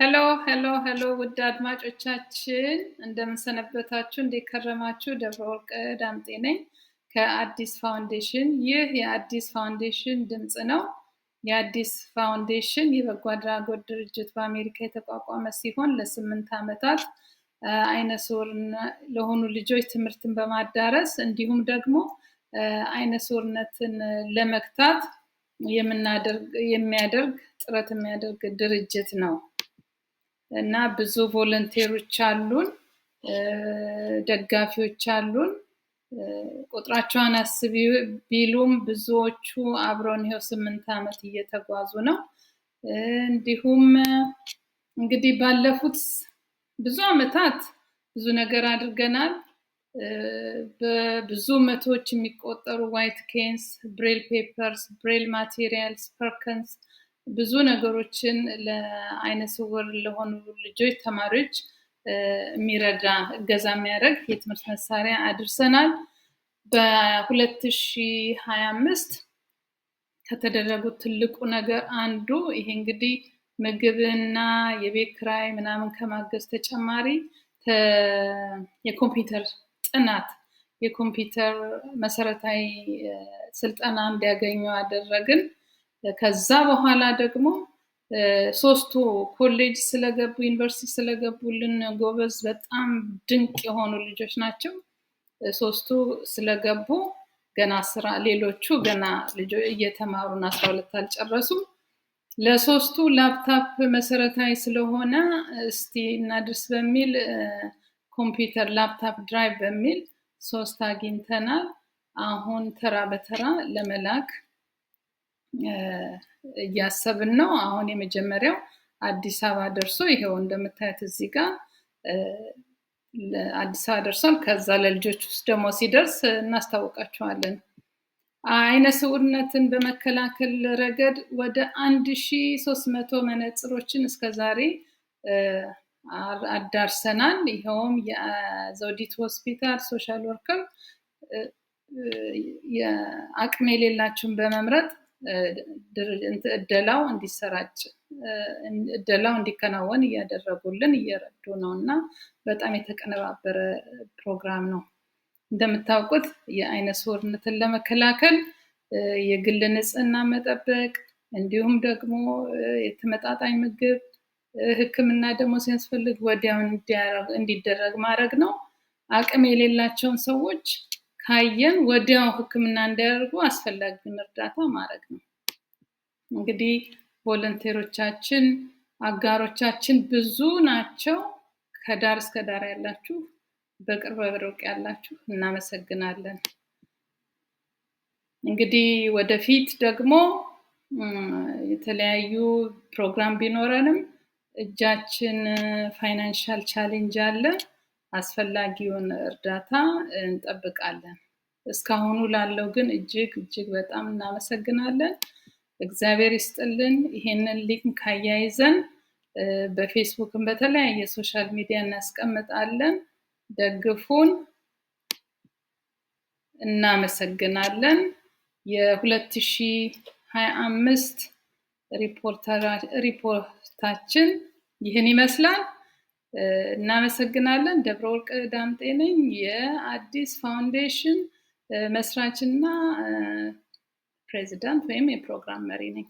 ሄሎ ውድ አድማጮቻችን እንደምን ሰነበታችሁ? እንዴት ከረማችሁ? ደብረወርቅ ዳምጤ ነኝ ከአዲስ ፋውንዴሽን። ይህ የአዲስ ፋውንዴሽን ድምጽ ነው። የአዲስ ፋውንዴሽን የበጎ አድራጎት ድርጅት በአሜሪካ የተቋቋመ ሲሆን ለ8 ዓመታት አይነ ስውር ለሆኑ ልጆች ትምህርትን በማዳረስ እንዲሁም ደግሞ አይነ ስውርነትን ለመግታት የሚያደርግ ድርጅት ነው። እና ብዙ ቮለንቲሮች አሉን፣ ደጋፊዎች አሉን። ቁጥራቸውን አስቢ ቢሉም ብዙዎቹ አብረውን ይሄው 8 ዓመት እየተጓዙ ነው። እንዲሁም እንግዲህ ባለፉት ብዙ ዓመታት ብዙ ነገር አድርገናል። በብዙ መቶዎች የሚቆጠሩ ዋይት ኬንስ፣ ብሬል ፔፐርስ፣ ብሬል ማቴሪያልስ፣ ፐርከንስ ብዙ ነገሮችን ለአይነ ስውር ለሆኑ ልጆች ተማሪዎች የሚረዳ እገዛ የሚያደርግ የትምህርት መሳሪያ አድርሰናል። በ2025 ከተደረጉት ትልቁ ነገር አንዱ ይሄ እንግዲህ ምግብና የቤት ኪራይ ምናምን ከማገዝ ተጨማሪ የኮምፒውተር ጥናት የኮምፒውተር መሰረታዊ ስልጠና እንዲያገኙ አደረግን። ከዛ በኋላ ደግሞ ሶስቱ ኮሌጅ ስለገቡ ዩኒቨርሲቲ ስለገቡልን ጎበዝ በጣም ድንቅ የሆኑ ልጆች ናቸው። ሶስቱ ስለገቡ ገና ስራ ሌሎቹ ገና ልጆች እየተማሩና 12 አልጨረሱም። ለሶስቱ ላፕታፕ መሰረታዊ ስለሆነ እስቲ እናድርስ በሚል ኮምፒውተር ላፕታፕ ድራይቭ በሚል 3 አግኝተናል። አሁን ተራ በተራ ለመላክ እያሰብን ነው። አሁን የመጀመሪያው አዲስ አበባ ደርሶ ይሄው እንደምታዩት እዚህ ጋር አዲስ አበባ ደርሷል። ከዛ ለልጆች ውስጥ ደግሞ ሲደርስ እናስታውቃቸዋለን። አይነ ስውርነትን በመከላከል ረገድ ወደ 1300 መነጽሮችን እስከዛሬ አዳርሰናል። ይሄውም የዘውዲቱ ሆስፒታል ሶሻል ወርከር የአቅም የሌላቸውን በመምረጥ እደላው እንዲከናወን እያደረጉልን እየረዱ ነውና በጣም የተቀነባበረ ፕሮግራም ነው። እንደምታውቁት የአይነ ስውርነትን ለመከላከል የግል ንጽህና መጠበቅ እንዲሁም ደግሞ የተመጣጣኝ ምግብ ህክምና ደግሞ ሲያስፈልግ ወዲያው እንዲደረግ ማድረግ ነው። አቅም የሌላቸውን ሰዎች ካየን ወዲያው ህክምና እንዲያደርጉ አስፈላጊውን እርዳታ ማድረግ ነው። እንግዲህ ቮለንቲሮቻችን አጋሮቻችን ብዙ ናቸው። ከዳር እስከ ዳር ያላችሁ በቅርብ በሩቅ ያላችሁ እናመሰግናለን። እንግዲህ ወደፊት ደግሞ የተለያዩ ፕሮግራም ቢኖረንም እጃችን ፋይናንሻል ቻሌንጅ አለ። አስፈላጊውን እርዳታ እንጠብቃለን። እስካሁኑ ላለው ግን እጅግ በጣም እናመሰግናለን። እግዚአብሔር ይስጥልን። ይሄንን ሊንክ አያይዘን በፌስቡክም በተለያየ ሶሻል ሚዲያ እናስቀምጣለን። ደግፉን። እናመሰግናለን። የ2025 ሪፖርታችን ይህን ይመስላል። እናመሰግናለን። ደብረወርቅ ዳምጤ ነኝ የአዲስ ፋውንዴሽን መስራችና ፕሬዚዳንት ወይም የፕሮግራም መሪ ነኝ።